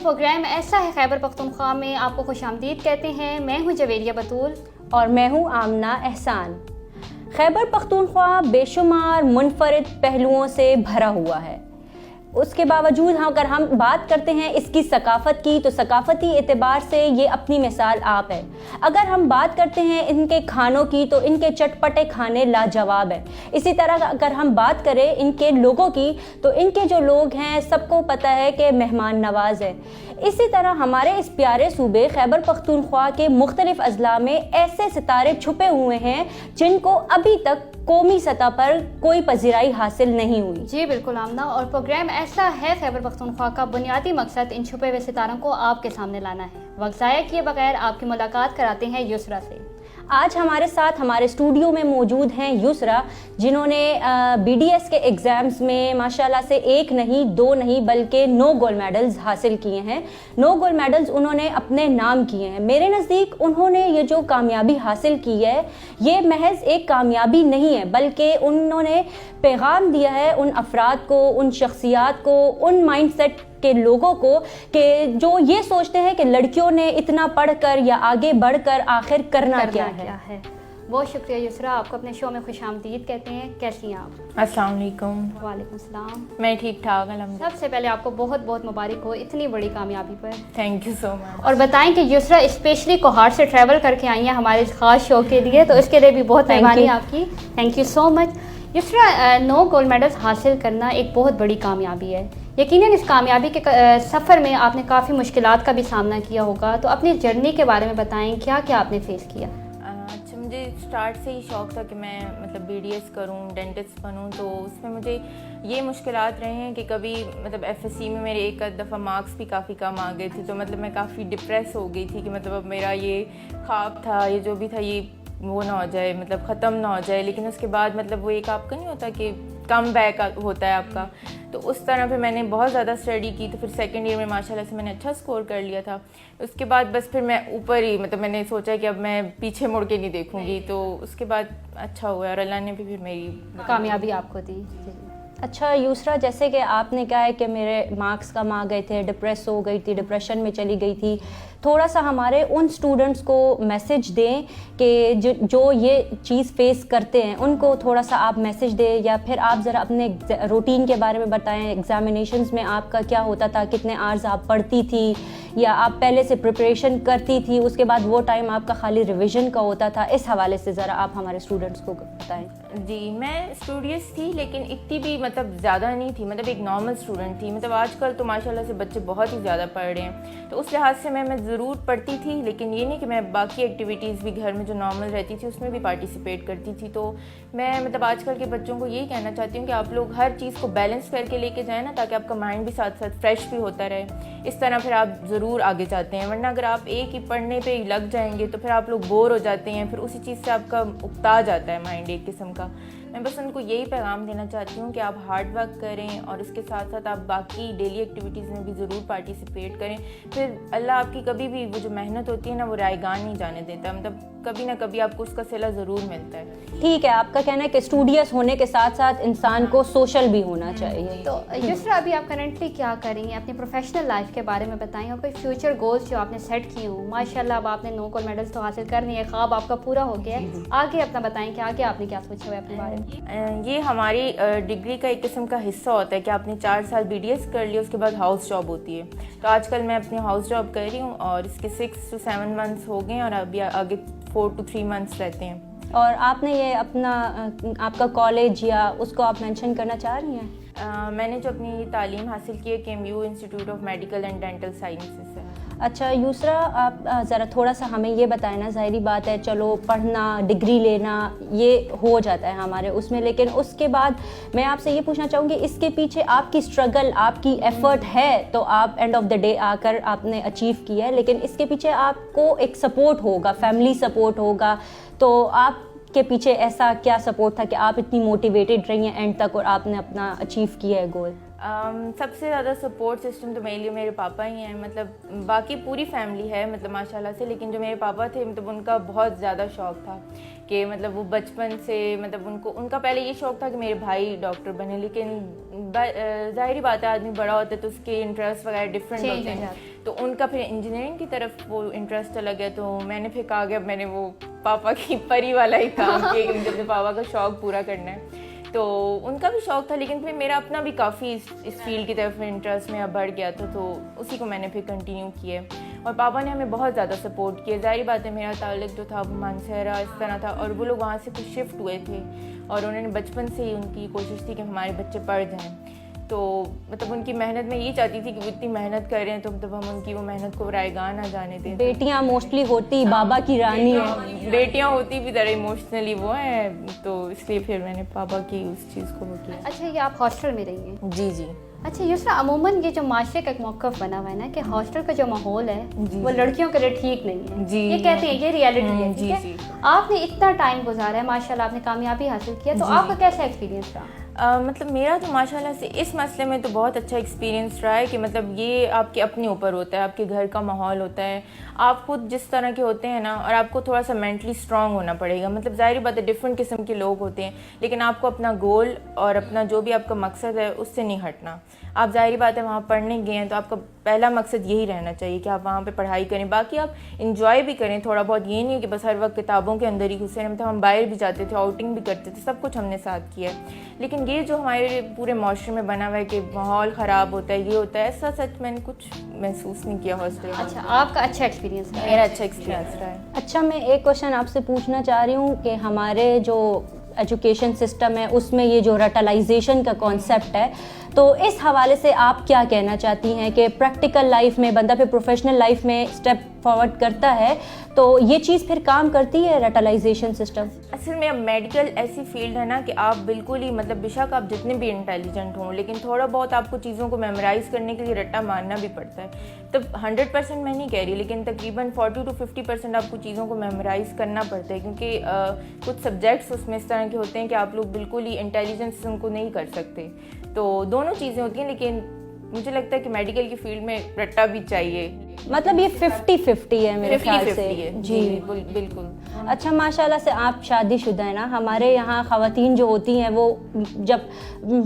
Programme ایسا ہے خیبر پختونخوا میں آپ کو خوش آمدید کہتے ہیں. میں ہوں جویریہ بطول اور میں ہوں آمنہ احسان. خیبر پختونخوا بے شمار منفرد پہلوؤں سے بھرا ہوا ہے. اس کے باوجود اگر ہم بات کرتے ہیں اس کی ثقافت کی تو ثقافتی اعتبار سے یہ اپنی مثال آپ ہے. اگر ہم بات کرتے ہیں ان کے کھانوں کی تو ان کے چٹپٹے کھانے لاجواب ہیں. اسی طرح اگر ہم بات کریں ان کے لوگوں کی تو ان کے جو لوگ ہیں سب کو پتہ ہے کہ مہمان نواز ہے. اسی طرح ہمارے اس پیارے صوبے خیبر پختونخوا کے مختلف اضلاع میں ایسے ستارے چھپے ہوئے ہیں جن کو ابھی تک قومی سطح پر کوئی پذیرائی حاصل نہیں ہوئی. جی بالکل آمنہ. اور پروگرام ایسا ہے خیبر پختونخوا کا بنیادی مقصد ان چھپے ہوئے ستاروں کو آپ کے سامنے لانا ہے. وقت ضائع کیے بغیر آپ کی ملاقات کراتے ہیں یسرا سے. آج ہمارے ساتھ ہمارے اسٹوڈیو میں موجود ہیں یسرا، جنہوں نے بی ڈی ایس کے ایگزامز میں ماشاءاللہ سے 1 نہیں 2 نہیں بلکہ 9 گولڈ میڈلز حاصل کیے ہیں. 9 گولڈ میڈلز انہوں نے اپنے نام کیے ہیں. میرے نزدیک انہوں نے یہ جو کامیابی حاصل کی ہے یہ محض ایک کامیابی نہیں ہے بلکہ انہوں نے پیغام دیا ہے ان افراد کو، ان شخصیات کو، ان مائنڈ سیٹ کے لوگوں کو کہ جو یہ سوچتے ہیں کہ لڑکیوں نے اتنا پڑھ کر یا آگے بڑھ کر آخر کرنا کیا ہے. بہت شکریہ یسرا. آپ کو اپنے شو میں خوش آمدید کہتے ہیں. کیسی ہیں آپ؟ السلام علیکم. وعلیکم السلام. میں ٹھیک ٹھاک الحمدللہ. سب سے پہلے آپ کو بہت بہت مبارک ہو اتنی بڑی کامیابی پر. تھینک یو سو مچ. اور بتائیں کہ یسرا اسپیشلی کوہاڑ سے ٹریول کر کے آئی ہیں ہمارے خاص شو کے لیے، تو اس کے لیے بھی بہت مہربانی آپ کی. Thank you so much. Yusra 9 gold medals حاصل کرنا ایک بہت بڑی کامیابی ہے. یقیناً اس کامیابی کے سفر میں آپ نے کافی مشکلات کا بھی سامنا کیا ہوگا، تو اپنی جرنی کے بارے میں بتائیں کیا کیا آپ نے فیس کیا. اچھا، مجھے اسٹارٹ سے ہی شوق تھا کہ میں بی ڈی ایس کروں، ڈینٹسٹ بنوں. تو اس میں مجھے یہ مشکلات رہے ہیں کہ کبھی ایف ایس سی میں میرے ایک دفعہ مارکس بھی کافی کم آ گئے تھے، تو میں کافی ڈپریس ہو گئی تھی کہ اب میرا یہ خواب تھا، یہ جو بھی تھا یہ وہ نہ ہو جائے، ختم نہ ہو جائے. لیکن اس کے بعد وہ ایک آپ کا نہیں ہوتا کہ کم بیک ہوتا ہے آپ کا. تو اس طرح پھر میں نے بہت زیادہ اسٹڈی کی. تو پھر سیکنڈ ایئر میں ماشاءاللہ سے میں نے اچھا اسکور کر لیا تھا. اس کے بعد بس پھر میں اوپر ہی میں نے سوچا کہ اب میں پیچھے مڑ کے نہیں دیکھوں گی. تو اس کے بعد اچھا ہوا اور اللہ نے بھی پھر میری کامیابی آپ کو دی. اچھا یسرا، جیسے کہ آپ نے کہا ہے کہ میرے مارکس کم آ گئے تھے، ڈپریس ہو گئی تھی، ڈپریشن میں چلی گئی تھی، تھوڑا سا ہمارے ان اسٹوڈنٹس کو میسج دیں کہ جو یہ چیز فیس کرتے ہیں ان کو تھوڑا سا آپ میسج دیں، یا پھر آپ ذرا اپنے روٹین کے بارے میں بتائیں. ایگزامینیشنز میں آپ کا کیا ہوتا تھا، کتنے آورز آپ پڑھتی تھی، یا آپ پہلے سے پریپریشن کرتی تھی، اس کے بعد وہ ٹائم آپ کا خالی ریویژن کا ہوتا تھا. اس حوالے سے ذرا آپ ہمارے اسٹوڈنٹس کو بتائیں. جی، میں اسٹوڈیس تھی لیکن اتنی بھی زیادہ نہیں تھی، ایک نارمل اسٹوڈنٹ تھی. آج کل تو ماشاءاللہ سے بچے بہت ہی زیادہ پڑھ رہے ہیں، تو اس لحاظ سے میں ضرور پڑھتی تھی، لیکن یہ نہیں کہ میں باقی ایکٹیویٹیز بھی گھر میں جو نارمل رہتی تھی اس میں بھی پارٹیسپیٹ کرتی تھی. تو میں آج کل کے بچوں کو یہی کہنا چاہتی ہوں کہ آپ لوگ ہر چیز کو بیلنس کر کے لے کے جائیں نا، تاکہ آپ کا مائنڈ بھی ساتھ ساتھ فریش بھی ہوتا رہے. اس طرح پھر آپ ضرور آگے جاتے ہیں، ورنہ اگر آپ ایک ہی پڑھنے پہ ہی لگ جائیں گے تو پھر آپ لوگ بور ہو جاتے ہیں، پھر اسی چیز سے آپ کا اکتا جاتا ہے مائنڈ ایک قسم کا. میں بس ان کو یہی پیغام دینا چاہتی ہوں کہ آپ ہارڈ ورک کریں اور اس کے ساتھ ساتھ آپ باقی ڈیلی ایکٹیویٹیز میں بھی ضرور پارٹیسپیٹ کریں. پھر اللہ آپ کی کبھی بھی وہ جو محنت ہوتی ہے نا وہ رائے گان نہیں جانے دیتا، کبھی نہ کبھی آپ کو اس کا صلہ ضرور ملتا ہے. ٹھیک ہے، آپ کا کہنا ہے کہ اسٹوڈیس ہونے کے ساتھ ساتھ انسان کو سوشل بھی ہونا چاہیے. تو یسرا ابھی آپ کرنٹلی کیا کر رہی ہیں؟ اپنی پروفیشنل لائف کے بارے میں بتائیں اور کوئی فیوچر گولز جو آپ نے سیٹ کیے ہوں. ماشاءاللہ اب آپ نے 9 گولڈ میڈلز تو حاصل کر لی ہے، خواب آپ کا پورا ہو گیا ہے. آگے اپنا بتائیں کہ آگے آپ نے کیا سوچا ہوا ہے اپنے بارے میں. یہ ہماری ڈگری کا ایک قسم کا حصہ ہوتا ہے کہ آپ نے 4 سال بی ڈی ایس کر لیا، اس کے بعد ہاؤس جاب ہوتی ہے. تو آج کل میں اپنی ہاؤس جاب کر رہی ہوں اور اس کے 6 سے 7 منتھس ہو گئے ہیں اور ابھی آگے 4 سے 3 منتھس رہتے ہیں. اور آپ نے یہ اپنا آپ کا کالج یا اس کو آپ مینشن کرنا چاہ رہی ہیں؟ میں نے جو اپنی تعلیم حاصل کی ہے KMU institute of medical and dental sciences سے. اچھا یسرا، آپ ذرا تھوڑا سا ہمیں یہ بتائیں نا، ظاہری بات ہے چلو پڑھنا، ڈگری لینا یہ ہو جاتا ہے ہمارے اس میں، لیکن اس کے بعد میں آپ سے یہ پوچھنا چاہوں گی اس کے پیچھے آپ کی اسٹرگل، آپ کی ایفرٹ ہے تو آپ اینڈ آف دا ڈے آ کر آپ نے اچیو کیا ہے، لیکن اس کے پیچھے آپ کو ایک سپورٹ ہوگا، فیملی سپورٹ ہوگا. تو آپ کے پیچھے ایسا کیا سپورٹ تھا کہ آپ اتنی موٹیویٹیڈ رہی ہیں اینڈ تک اور آپ نے اپنا اچیو کیا ہے گول؟ سب سے زیادہ سپورٹ سسٹم تو میرے لیے میرے پاپا ہی ہیں. باقی پوری فیملی ہے ماشاءاللہ سے، لیکن جو میرے پاپا تھے ان کا بہت زیادہ شوق تھا کہ مطلب وہ بچپن سے مطلب ان کا پہلے یہ شوق تھا کہ میرے بھائی ڈاکٹر بنے، لیکن ظاہری بات ہے آدمی بڑا ہوتا ہے تو اس کے انٹرسٹ وغیرہ ڈفرینٹ ہوتے ہیں، تو ان کا پھر انجینئرنگ کی طرف وہ انٹرسٹ چلا گیا، تو میں نے پھر کہا کہ اب میں نے وہ پاپا کی پری والا ہی کام کیا کہ مجھے اپنے پاپا کا شوق پورا کرنا ہے. تو ان کا بھی شوق تھا لیکن پھر میرا اپنا بھی کافی اس فیلڈ کی طرف انٹرسٹ میرا بڑھ گیا تھا، تو اسی کو میں نے پھر کنٹینیو کیا. اور پاپا نے ہمیں بہت زیادہ سپورٹ کیا. ظاہری بات ہے میرا تعلق جو تھا وہ مانسہرہ اس طرح تھا، اور وہ لوگ وہاں سے کچھ شفٹ ہوئے تھے اور انہوں نے بچپن سے ہی ان کی کوشش تھی کہ ہمارے بچے پڑھ جائیں. تو مطلب ان کی محنت میں یہ چاہتی تھی کہ وہ اتنی محنت کر رہے ہیں تو مطلب ہم ان کی وہ محنت کو رائے گاہ نہ جانے دیں. بیٹیاں موسٹلی ہوتی بابا کی رانی ہیں، بیٹیاں ہوتی بھی ذرا ایموشنلی وہ ہیں، تو اس لیے پھر میں نے پاپا کی اس چیز کو وہ کیا. اچھا یہ آپ ہاسٹل میں رہی ہیں؟ جی جی. اچھا یسرا، عموماً یہ جو معاشرے کا ایک موقف بنا ہوا ہے نا کہ ہاسٹل کا جو ماحول ہے وہ لڑکیوں کے لیے ٹھیک نہیں ہے، یہ کہتے ہیں یہ ریئلٹی ہے. ٹھیک ہے، آپ نے اتنا ٹائم گزارا ہے، ماشاءاللہ آپ نے کامیابی حاصل کیا، تو آپ کا کیسا ایکسپیرینس رہا؟ مطلب میرا تو ماشاء اللہ سے اس مسئلے میں تو بہت اچھا ایکسپیرینس رہا ہے کہ مطلب یہ آپ کے اپنے اوپر ہوتا ہے، آپ کے گھر کا ماحول ہوتا ہے، آپ خود جس طرح کے ہوتے ہیں نا، اور آپ کو تھوڑا سا مینٹلی اسٹرانگ ہونا پڑے گا. مطلب ظاہری بات ہے ڈفرینٹ قسم کے لوگ ہوتے ہیں، لیکن آپ کو اپنا گول اور اپنا جو بھی آپ کا مقصد ہے اس سے نہیں ہٹنا. آپ ظاہری بات ہے وہاں پڑھنے گئے ہیں تو آپ کا پہلا مقصد یہی رہنا چاہیے کہ آپ وہاں پہ پڑھائی کریں، باقی آپ انجوائے بھی کریں تھوڑا بہت. یہ نہیں کہ بس ہر وقت کتابوں کے اندر ہی گھسے رہیں. مطلب ہم باہر بھی جاتے تھے، آؤٹنگ بھی کرتے تھے، سب کچھ ہم نے ساتھ کیا ہے. لیکن یہ جو ہمارے پورے معاشرے میں بنا ہوا ہے کہ ماحول خراب ہوتا ہے، یہ ہوتا ہے، ایسا سچ میں نے کچھ محسوس نہیں کیا ہاسٹل میں. اچھا آپ کا اچھا ایکسپیرینس ہے؟ میرا اچھا ایکسپیرینس رہا ہے. اچھا میں ایک کوشچن آپ سے پوچھنا چاہ رہی ہوں کہ ہمارے جو ایجوکیشن سسٹم ہے اس میں یہ جو رٹلائزیشن کا کانسیپٹ ہے، تو اس حوالے سے آپ کیا کہنا چاہتی ہیں کہ پریکٹیکل لائف میں بندہ پھر پروفیشنل لائف میں اسٹیپ فارورڈ کرتا ہے تو یہ چیز پھر کام کرتی ہے رٹلائزیشن سسٹم؟ اصل میں اب میڈیکل ایسی فیلڈ ہے نا کہ آپ بالکل ہی مطلب بے شک آپ جتنے بھی انٹیلیجنٹ ہوں لیکن تھوڑا بہت آپ کو چیزوں کو میمورائز کرنے کے لیے رٹا مارنا بھی پڑتا ہے. تب 100% میں نہیں کہہ رہی لیکن تقریباً 40 to 50% آپ کو چیزوں کو میمورائز کرنا پڑتا ہے، کیونکہ کچھ سبجیکٹس اس میں اس طرح کے ہوتے ہیں کہ آپ لوگ بالکل ہی انٹیلیجنس ان کو نہیں کر سکتے. تو دونوں چیزیں ہوتی ہیں، لیکن مجھے لگتا ہے کہ میڈیکل کی فیلڈ میں رٹا بھی چاہیے. مطلب یہ 50-50 ہے میرے خیال سے. جی بالکل. اچھا ماشاءاللہ سے آپ شادی شدہ ہیں نا. ہمارے یہاں خواتین جو ہوتی ہیں وہ جب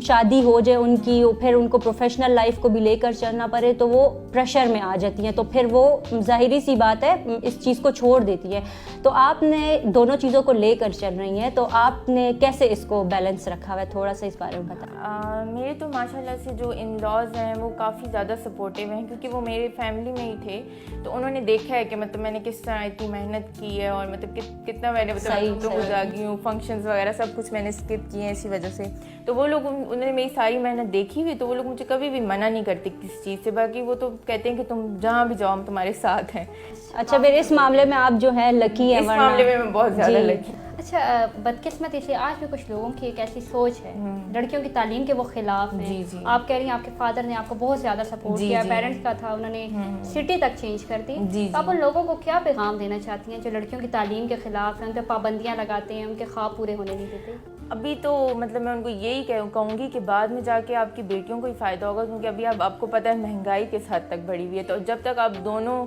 شادی ہو جائے ان کی، پھر ان کو پروفیشنل لائف کو بھی لے کر چلنا پڑے تو وہ پریشر میں آ جاتی ہیں، تو پھر وہ ظاہری سی بات ہے اس چیز کو چھوڑ دیتی ہیں. تو آپ نے دونوں چیزوں کو لے کر چل رہی ہیں، تو آپ نے کیسے اس کو بیلنس رکھا ہوا ہے؟ تھوڑا سا اس بارے میں بتائیں. میرے تو ماشاءاللہ سے جو ان لاز ہیں وہ کافی زیادہ سپورٹیو ہیں، کیونکہ وہ میرے فیملی میں ہی تھے، تو انہوں نے دیکھا ہے کہ مطلب میں نے کس طرح اتنی محنت کی ہے اور مطلب کتنا میں نے مطلب جاگی ہوں، فنکشنز وغیرہ سب کچھ میں نے اسکپ کیے ہیں اسی وجہ سے. تو وہ لوگ انہوں نے میری ساری محنت دیکھی ہوئی، تو وہ لوگ مجھے کبھی بھی منع نہیں کرتے کس چیز سے. باقی وہ تو کہتے ہیں کہ تم جہاں بھی جاؤ ہم تمہارے ساتھ ہیں. اچھا پھر اس معاملے میں آپ جو ہے لکی ہیں؟ اس معاملے میں بہت زیادہ لکی. اچھا بدقسمتی سے آج بھی کچھ لوگوں کی ایک ایسی سوچ ہے لڑکیوں کی تعلیم کے وہ خلاف ہیں. آپ کہہ رہی ہیں آپ کے فادر نے آپ کو بہت زیادہ سپورٹ کیا، پیرنٹس کا تھا، انہوں نے سٹی تک چینج کر دی. آپ ان لوگوں کو کیا پیغام دینا چاہتی ہیں جو لڑکیوں کی تعلیم کے خلاف ہیں، ان پہ پابندیاں لگاتے ہیں، ان کے خواب پورے ہونے نہیں دیتے؟ ابھی تو مطلب میں ان کو یہی کہوں گی کہ بعد میں جا کے آپ کی بیٹیوں کو ہی فائدہ ہوگا، کیونکہ ابھی آپ کو پتہ ہے مہنگائی کس حد تک بڑھی ہوئی ہے. تو جب تک آپ دونوں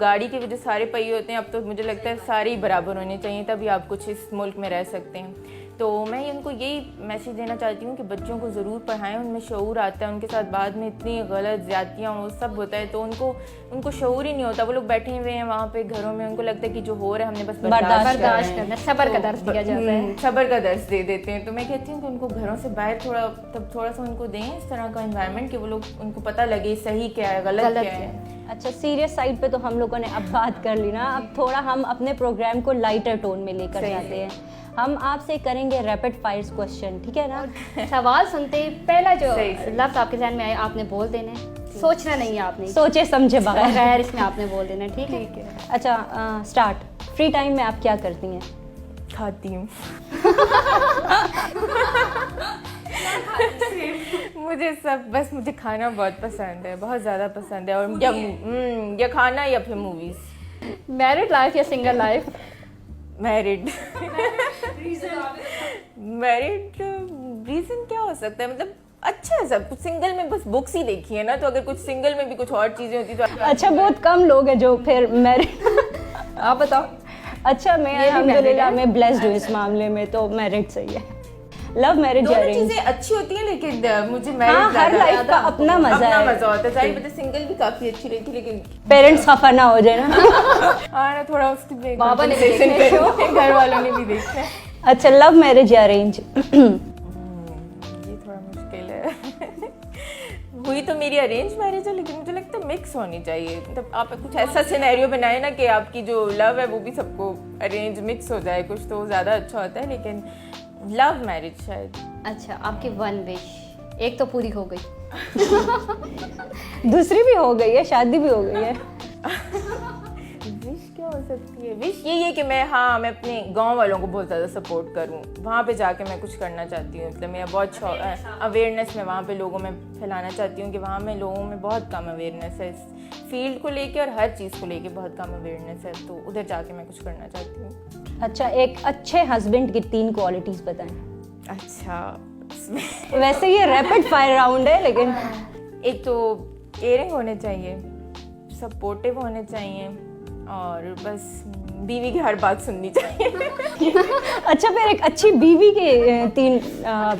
گاڑی کے جو سارے پہیے ہوتے ہیں اب تو مجھے لگتا ہے سارے ہی برابر ہونے چاہیے، تبھی آپ کچھ اس ملک میں رہ سکتے ہیں. تو میں ان کو یہی میسیج دینا چاہتی ہوں کہ بچوں کو ضرور پڑھائیں، ان میں شعور آتا ہے. ان کے ساتھ بعد میں اتنی غلط زیادتیاں وہ سب ہوتا ہے تو ان کو شعور ہی نہیں ہوتا. وہ لوگ بیٹھے ہوئے ہیں وہاں پہ گھروں میں، ان کو لگتا ہے کہ جو ہو رہا ہے ہم نے بس برداشت کرنا ہے، صبر کا درس دیا جاتا ہے، صبر کا درس دے دیتے ہیں. تو میں کہتی ہوں کہ ان کو گھروں سے باہر تھوڑا سا ان کو دیں اس طرح کا انوائرمنٹ کہ وہ لوگ ان کو پتہ لگے صحیح کیا ہے غلط کیا ہے. اچھا سیریس سائڈ پہ تو ہم لوگوں نے اب بات کر لی نا، اب تھوڑا ہم اپنے پروگرام کو لائٹر ٹون میں لے کر جاتے ہیں. ہم آپ سے کریں گے ریپڈ فائرز کوسچن، ٹھیک ہے نا؟ سوال سنتے ہی پہلا جو لفظ آپ کے ذہن میں آئے آپ نے بول دینا ہے، سوچنا نہیں ہے آپ نے، سوچے سمجھے بغیر اس میں آپ نے بول دینا ہے. ٹھیک ہے. اچھا اسٹارٹ. فری ٹائم میں آپ کیا کرتی ہیں؟ کھاتی ہوں. مجھے کھانا بہت پسند ہے، بہت زیادہ پسند ہے. اور یا کھانا یا پھر موویز. میرڈ لائف یا سنگل لائف؟ میرڈ. ریزن کیا ہو سکتا ہے؟ مطلب اچھا ہے سب کچھ. سنگل میں بس بکس ہی دیکھی ہے نا، تو اگر کچھ سنگل میں بھی کچھ اور چیزیں ہوتی تو اچھا بہت کم لوگ ہیں جو پھر میرڈ. آپ بتاؤ. اچھا میں الحمدللہ میں بلیسڈ ہوں اس معاملے میں, تو میرڈ صحیح ہے. لو میرج یا دونوں ارینج, چیزیں اچھی ہوتی ہیں لیکن مجھے ہاں ہر لائف کا اپنا مزہ ہے. مزہ ہوتا ہے. ظاہر بات سنگل بھی کافی اچھی رہتی لیکن پیرنٹس خفا نہ ہو جائے نا. ہاں نا تھوڑا اس کی بابا نے گھر والوں نے بھی دیکھنا ہے. اچھا لو میرج یا ارینج؟ یہ تھوڑا مشکل ہے. ہوئی تو میری ارینج میرج ہے لیکن مجھے لگتا ہے مکس ہونی چاہیے. مطلب آپ کچھ ایسا سینیریو بنائے نا کہ آپ کی جو لو ہے وہ بھی سب کو ارینج مکس ہو جائے کچھ, تو زیادہ اچھا ہوتا ہے. لیکن لو میرج شاید. اچھا آپ کی ون وش ایک تو پوری ہو گئی, دوسری بھی ہو گئی ہے, شادی بھی ہو گئی ہے. وش کیا ہو سکتی ہے؟ وش یہی ہے کہ میں اپنے گاؤں والوں کو بہت زیادہ سپورٹ کروں. وہاں پہ جا کے میں کچھ کرنا چاہتی ہوں. مطلب میرا بہت شوق ہے اویئرنیس میں وہاں پہ لوگوں میں پھیلانا چاہتی ہوں کہ وہاں میں لوگوں میں بہت کم اویئرنیس ہے اس فیلڈ کو لے کے, اور ہر چیز کو لے کے بہت کم اویئرنیس ہے, تو ادھر جا کے میں کچھ کرنا چاہتی ہوں. اچھا ایک اچھے ہسبینڈ کی 3 کوالٹیز بتائیں. اچھا ویسے یہ ریپڈ فائر راؤنڈ ہے لیکن ایک تو کیئرنگ ہونے چاہیے, سپورٹیو ہونے چاہیے, اور بس بیوی کی ہر بات سننی چاہیے. اچھا پھر ایک اچھی بیوی کے 3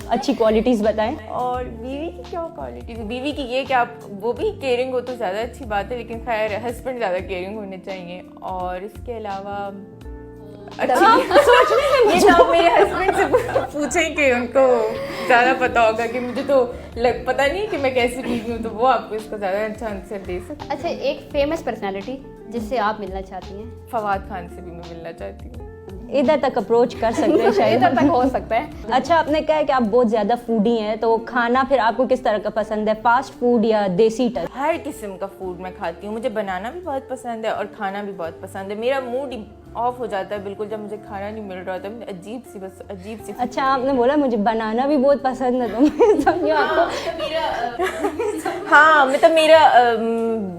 اچھی کوالٹیز بتائیں. اور بیوی کی کیا کوالٹی؟ بیوی کی یہ کہ آپ وہ بھی کیئرنگ ہو تو زیادہ اچھی بات ہے, لیکن خیر ہسبینڈ زیادہ کیئرنگ ہونے چاہیے. اور اس کے علاوہ یہ تو آپ میرے ہسبینڈ سے پوچھیں کہ ان کو زیادہ پتا ہوگا, کہ مجھے تو پتا نہیں کہ میں کیسی بیوی ہوں, تو وہ آپ کو اس کا زیادہ اچھا آنسر دے سکتے. اچھا ایک فیمس پرسنالٹی جس سے آپ ملنا چاہتی ہیں؟ فواد خان سے بھی میں ملنا چاہتی ہوں. ادھر تک اپروچ کر سکتے ہیں شاید, ادھر تک ہو سکتا ہے. اچھا آپ نے کہا ہے کہ آپ بہت زیادہ فوڈی ہیں, تو کھانا پھر آپ کو کس طرح کا پسند ہے, فاسٹ فوڈ یا دیسی ٹچ؟ ہر قسم کا فوڈ میں کھاتی ہوں. مجھے بنانا بھی بہت پسند ہے اور کھانا بھی بہت پسند ہے. میرا موڈ آف ہو جاتا ہے بالکل جب مجھے کھانا نہیں مل رہا ہوتا ہے, عجیب سی. اچھا آپ نے بولا مجھے بنانا بھی بہت پسند ہے, تو میں سمجھو آپ کو. ہاں مطلب میرا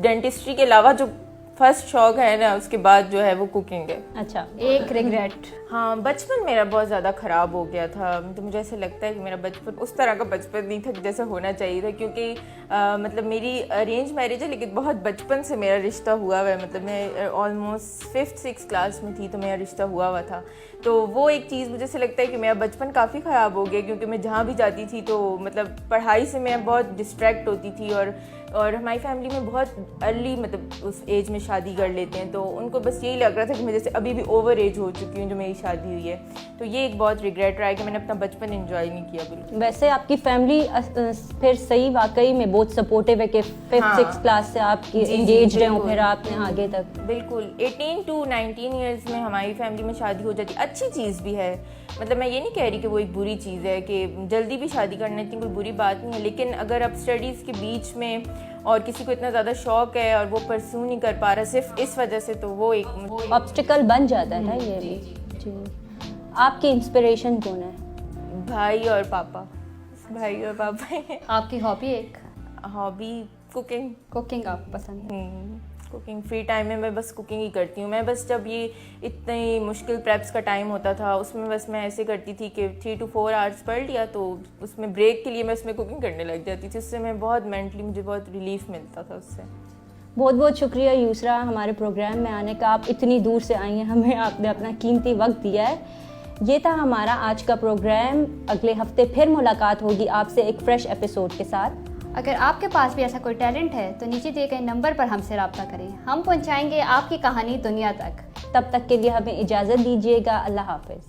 ڈینٹسٹری کے علاوہ جو فرسٹ شوق ہے نا, اس کے بعد جو ہے وہ کوکنگ ہے. اچھا ایک ریگریٹ؟ ہاں بچپن میرا بہت زیادہ خراب ہو گیا تھا. تو مجھے ایسا لگتا ہے کہ میرا بچپن اس طرح کا بچپن نہیں تھا جیسا ہونا چاہیے تھا, کیونکہ مطلب میری ارینج میرج ہے لیکن بہت بچپن سے میرا رشتہ ہوا ہوا ہے. مطلب میں آلموسٹ 5th 6th کلاس میں تھی تو میرا رشتہ ہوا تھا. تو وہ ایک چیز مجھے سے لگتا ہے کہ میرا بچپن کافی خراب ہو گیا, کیونکہ میں جہاں بھی جاتی تھی تو مطلب پڑھائی سے میں بہت ڈسٹریکٹ ہوتی تھی. اور ہماری فیملی میں بہت ارلی مطلب اس ایج میں شادی کر لیتے ہیں, تو ان کو بس یہی لگ رہا تھا کہ میں جیسے ابھی بھی اوور ایج ہو چکی ہوں جو میری شادی ہوئی ہے. تو یہ ایک بہت ریگریٹ رہا ہے کہ میں نے اپنا بچپن انجوائے نہیں کیا بالکل. ویسے آپ کی فیملی پھر صحیح واقعی میں بہت سپورٹیو ہے کہ 5th 6th کلاس سے آپ کی انگیج رہے ہوں پھر آپ نے آگے تک. بالکل 18 to 19 ایئرس میں ہماری فیملی میں شادی ہو جاتی. اچھی چیز بھی ہے, مطلب میں یہ نہیں کہہ رہی کہ وہ ایک بری چیز ہے, کہ جلدی بھی شادی کرنا اتنی کوئی بری بات نہیں ہے. لیکن اگر آپ اسٹڈیز کے بیچ میں اور کسی کو اتنا زیادہ شوق ہے اور وہ پرسو نہیں کر پا رہا صرف اس وجہ سے, تو وہ ایک آبسٹیکل بن جاتا ہے یہ بھی. جی آپ کی انسپریشن کون ہے؟ بھائی اور پاپا. بھائی اور پاپا ہیں. آپ کی ہابی؟ ایک ہابی کوکنگ. کوکنگ آپ پسند ہے؟ کوکنگ فری ٹائم میں بس کوکنگ ہی کرتی ہوں. میں بس جب یہ اتنی مشکل پریپس کا ٹائم ہوتا تھا اس میں بس میں ایسے کرتی تھی کہ 3 to 4 hours پڑھ لیا, تو اس میں بریک کے لیے میں اس میں کوکنگ کرنے لگ جاتی تھی. اس سے میں بہت مینٹلی مجھے بہت ریلیف ملتا تھا اس سے. بہت بہت شکریہ یسریٰ ہمارے پروگرام میں آنے کا. آپ اتنی دور سے آئی ہیں, ہمیں آپ نے اپنا قیمتی وقت دیا ہے. یہ تھا ہمارا آج کا پروگرام. اگلے ہفتے پھر ملاقات ہوگی آپ سے ایک فریش ایپیسوڈ کے ساتھ. اگر آپ کے پاس بھی ایسا کوئی ٹیلنٹ ہے تو نیچے دیے گئے نمبر پر ہم سے رابطہ کریں, ہم پہنچائیں گے آپ کی کہانی دنیا تک. تب تک کے لیے ہمیں اجازت دیجیے گا. اللہ حافظ.